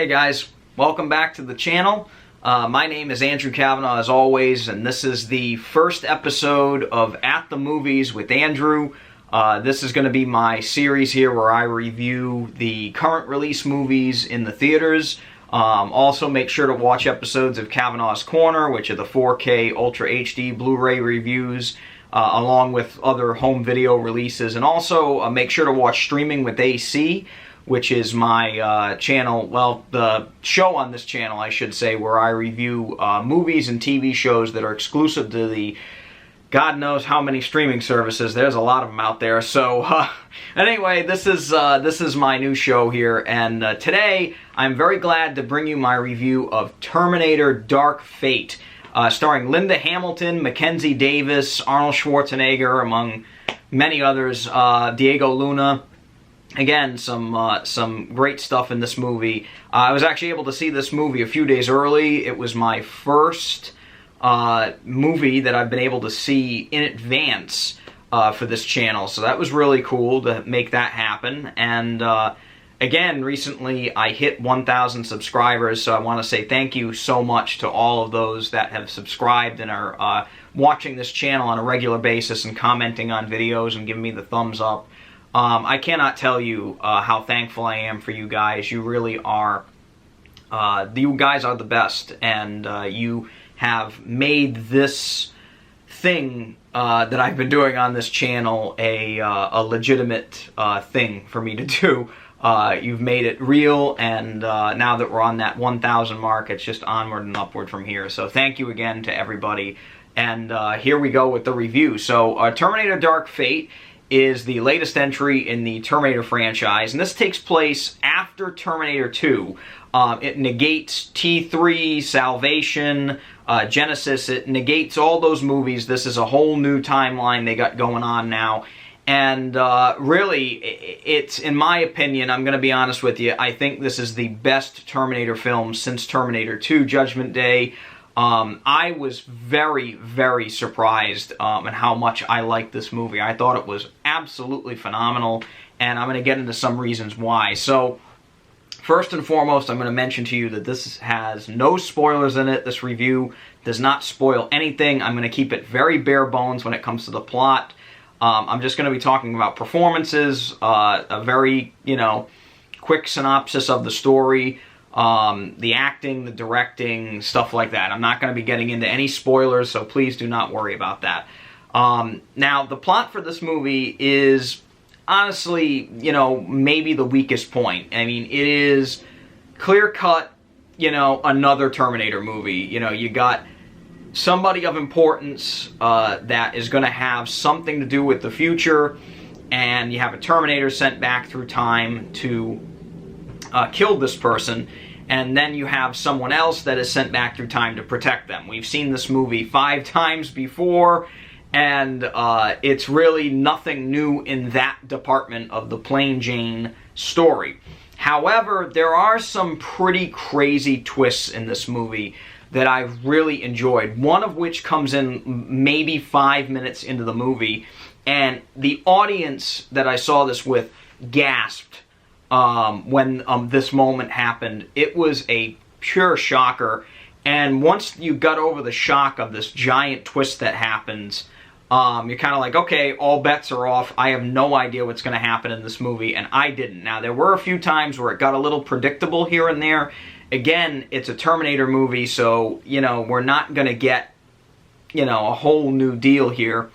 guys, welcome back to the channel. My name is Andrew Cavanaugh as always, and this is the first episode of At the Movies with Andrew. This is going to be my series here where I review the current release movies in the theaters. Also make sure to watch episodes of Cavanaugh's Corner, which are the 4K Ultra HD Blu-ray reviews, along with other home video releases. And also make sure to watch Streaming with AC, which is my channel, well, the show on this channel, I should say, where I review movies and TV shows that are exclusive to the God knows how many streaming services. There's a lot of them out there. So anyway, this is my new show here, and today I'm very glad to bring you my review of Terminator Dark Fate, starring Linda Hamilton, Mackenzie Davis, Arnold Schwarzenegger, among many others, Diego Luna. Again, some great stuff in this movie. I was actually able to see this movie a few days early. It was my first movie that I've been able to see in advance for this channel, so that was really cool to make that happen. And again, recently I hit 1,000 subscribers, so I want to say thank you so much to all of those that have subscribed and are watching this channel on a regular basis and commenting on videos and giving me the thumbs up. I cannot tell you how thankful I am for you guys. You really are, you guys are the best, and you have made this thing that I've been doing on this channel a legitimate thing for me to do. You've made it real, and now that we're on that 1,000 mark, it's just onward and upward from here. So thank you again to everybody, and here we go with the review. So Terminator Dark Fate is the latest entry in the Terminator franchise, and this takes place after Terminator 2. It negates T3, Salvation, Genesis. It negates all those movies. This is a whole new timeline they got going on now. And really, it's, in my opinion, I'm going to be honest with you, I think this is the best Terminator film since Terminator 2 Judgment Day. I was very, very surprised at how much I liked this movie. I thought it was absolutely phenomenal, and I'm going to get into some reasons why. So, first and foremost, I'm going to mention to you that this has no spoilers in it. This review does not spoil anything. I'm going to keep it very bare bones when it comes to the plot. I'm just going to be talking about performances, a very, quick synopsis of the story, the acting, the directing, stuff like that. I'm not going to be getting into any spoilers, so please do not worry about that. Now, the plot for this movie is honestly, maybe the weakest point. I mean, it is clear-cut, another Terminator movie. You got somebody of importance that is going to have something to do with the future, and you have a Terminator sent back through time to kill this person, and then you have someone else that is sent back through time to protect them. We've seen this movie 5 times before, and it's really nothing new in that department of the Plain Jane story. However, there are some pretty crazy twists in this movie that I've really enjoyed, one of which comes in maybe 5 minutes into the movie, and the audience that I saw this with gasped when this moment happened. It was a pure shocker, and once you got over the shock of this giant twist that happens, you're kind of like, okay, all bets are off. I have no idea what's going to happen in this movie, and I didn't. Now, there were a few times where it got a little predictable here and there. Again, it's a Terminator movie, so, we're not going to get, a whole new deal here.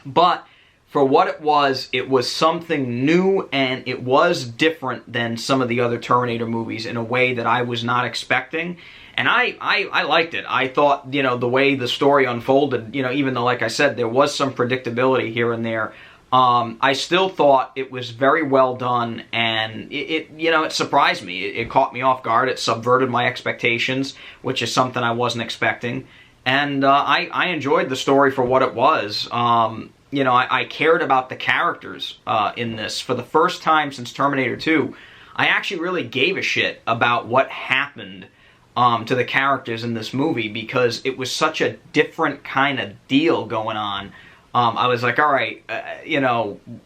But for what it was something new, and it was different than some of the other Terminator movies in a way that I was not expecting. And I liked it. I thought, the way the story unfolded, even though, like I said, there was some predictability here and there, I still thought it was very well done, and it surprised me. It caught me off guard. It subverted my expectations, which is something I wasn't expecting. And I enjoyed the story for what it was. I cared about the characters in this. For the first time since Terminator 2, I actually really gave a shit about what happened to the characters in this movie, because it was such a different kind of deal going on. I was like, all right,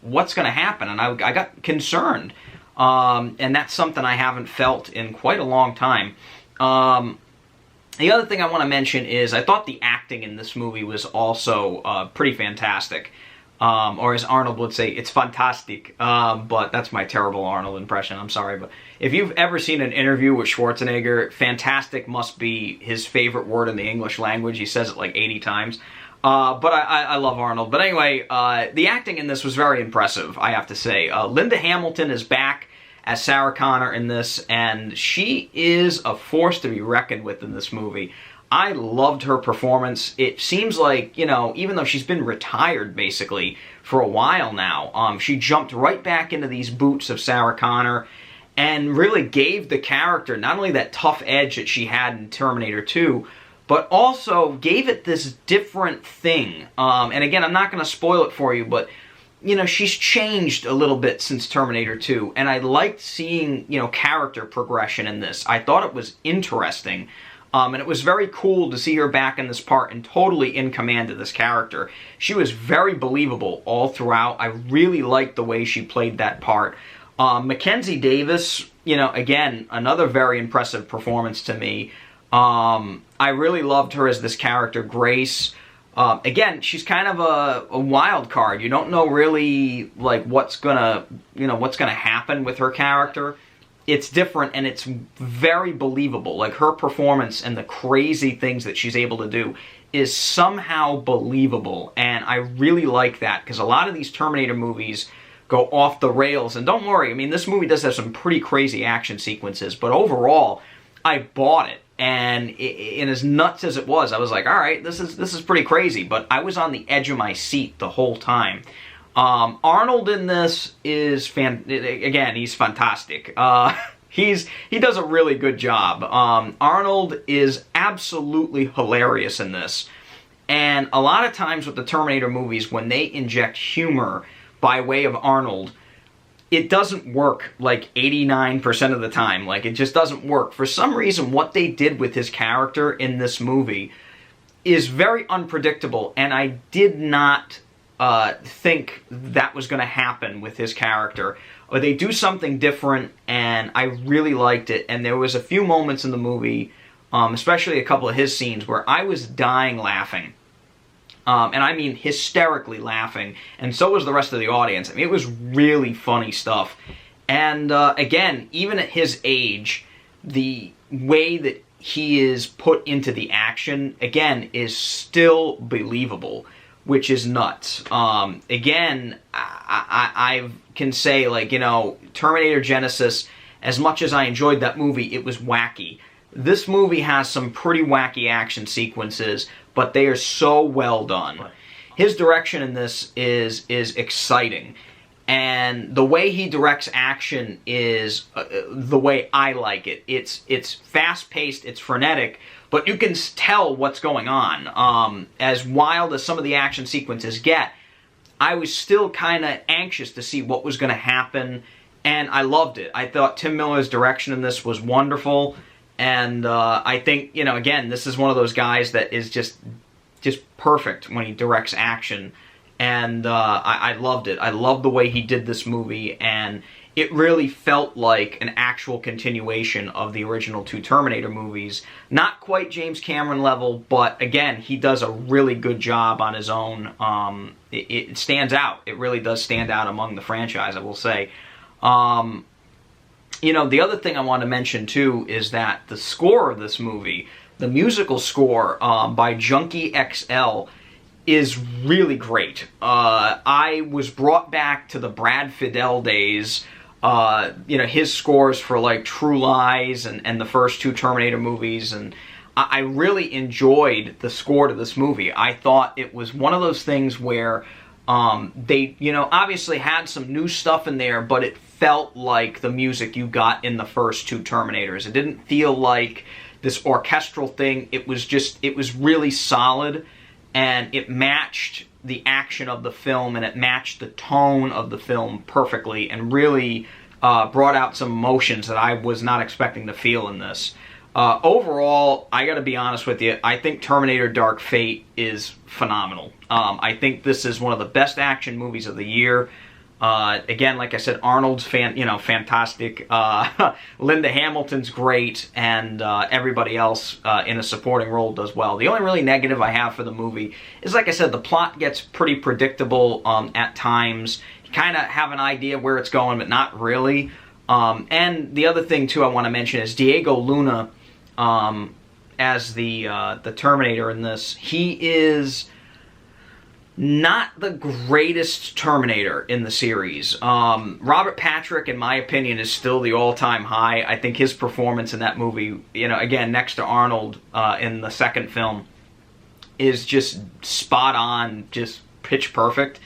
what's going to happen? And I got concerned. And that's something I haven't felt in quite a long time. The other thing I want to mention is I thought the acting in this movie was also pretty fantastic. Or as Arnold would say, it's fantastic. But that's my terrible Arnold impression, I'm sorry. But if you've ever seen an interview with Schwarzenegger, fantastic must be his favorite word in the English language. He says it like 80 times. But I love Arnold. But anyway, the acting in this was very impressive, I have to say. Linda Hamilton is back as Sarah Connor in this, and she is a force to be reckoned with in this movie. I loved her performance. It seems like, you know, even though she's been retired, basically, for a while now, she jumped right back into these boots of Sarah Connor and really gave the character not only that tough edge that she had in Terminator 2, but also gave it this different thing. And again, I'm not going to spoil it for you, but you know, she's changed a little bit since Terminator 2, and I liked seeing, you know, character progression in this. I thought it was interesting, and it was very cool to see her back in this part and totally in command of this character. She was very believable all throughout. I really liked the way she played that part. Mackenzie Davis, you know, again, another very impressive performance to me. I really loved her as this character, Grace. Again, she's kind of a wild card. You don't know really, like, what's gonna happen with her character. It's different, and it's very believable. Like, her performance and the crazy things that she's able to do is somehow believable, and I really like that, because a lot of these Terminator movies go off the rails, and don't worry, I mean, this movie does have some pretty crazy action sequences, but overall, I bought it. And as nuts as it was, I was like, all right, this is pretty crazy. But I was on the edge of my seat the whole time. Arnold in this is, again, he's fantastic. He does a really good job. Arnold is absolutely hilarious in this. And a lot of times with the Terminator movies, when they inject humor by way of Arnold, it doesn't work like 89% of the time. Like, it just doesn't work. For some reason, what they did with his character in this movie is very unpredictable, and I did not think that was going to happen with his character. Or they do something different, and I really liked it. And there was a few moments in the movie, especially a couple of his scenes, where I was dying laughing. And I mean hysterically laughing, and so was the rest of the audience. I mean, it was really funny stuff. And again, even at his age, the way that he is put into the action, again, is still believable, which is nuts. Again, I can say, like, you know, Terminator Genisys, as much as I enjoyed that movie, it was wacky. This movie has some pretty wacky action sequences, but they are so well done. His direction in this is exciting, and the way he directs action is the way I like it. It's fast-paced, it's frenetic, but you can tell what's going on. As wild as some of the action sequences get, I was still kind of anxious to see what was going to happen, and I loved it. I thought Tim Miller's direction in this was wonderful. And I think, you know, again, this is one of those guys that is just perfect when he directs action. And I loved it. I loved the way he did this movie, and it really felt like an actual continuation of the original two Terminator movies. Not quite James Cameron level, but again, he does a really good job on his own. It stands out. It really does stand out among the franchise, I will say. You know, the other thing I want to mention, too, is that the score of this movie, the musical score by Junkie XL, is really great. I was brought back to the Brad Fiedel days, you know, his scores for, like, True Lies and the first two Terminator movies, and I really enjoyed the score to this movie. I thought it was one of those things where they, you know, obviously had some new stuff in there, but it felt like the music you got in the first two Terminators. It didn't feel like this orchestral thing. It was really solid, and it matched the action of the film, and it matched the tone of the film perfectly, and really brought out some emotions that I was not expecting to feel in this. Overall, I gotta be honest with you, I think Terminator Dark Fate is phenomenal. I think this is one of the best action movies of the year. Again, like I said, Arnold's fantastic. Linda Hamilton's great, and everybody else in a supporting role does well. The only really negative I have for the movie is, like I said, the plot gets pretty predictable at times. You kind of have an idea where it's going, but not really. And the other thing too I want to mention is Diego Luna as the Terminator in this. He is not the greatest Terminator in the series. Robert Patrick, in my opinion, is still the all-time high. I think his performance in that movie, again, next to Arnold in the second film, is just spot on, just pitch perfect.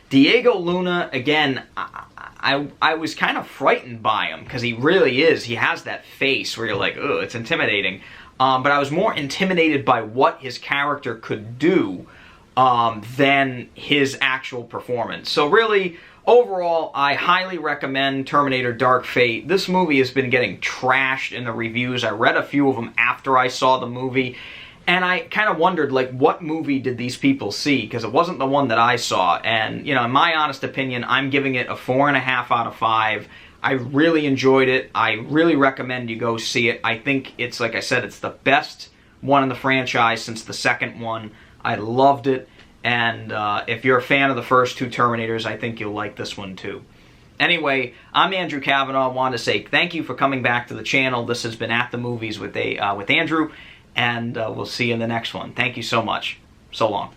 Diego Luna, again, I was kind of frightened by him, because he really is. He has that face where you're like, ugh, it's intimidating. But I was more intimidated by what his character could do than his actual performance. So really, overall, I highly recommend Terminator Dark Fate. This movie has been getting trashed in the reviews. I read a few of them after I saw the movie, and I kind of wondered, like, what movie did these people see? Because it wasn't the one that I saw. And, in my honest opinion, I'm giving it a 4.5 out of 5. I really enjoyed it. I really recommend you go see it. I think it's, like I said, it's the best one in the franchise since the second one. I loved it, and if you're a fan of the first two Terminators, I think you'll like this one too. Anyway, I'm Andrew Cavanaugh. I wanted to say thank you for coming back to the channel. This has been At the Movies with Andrew, and we'll see you in the next one. Thank you so much. So long.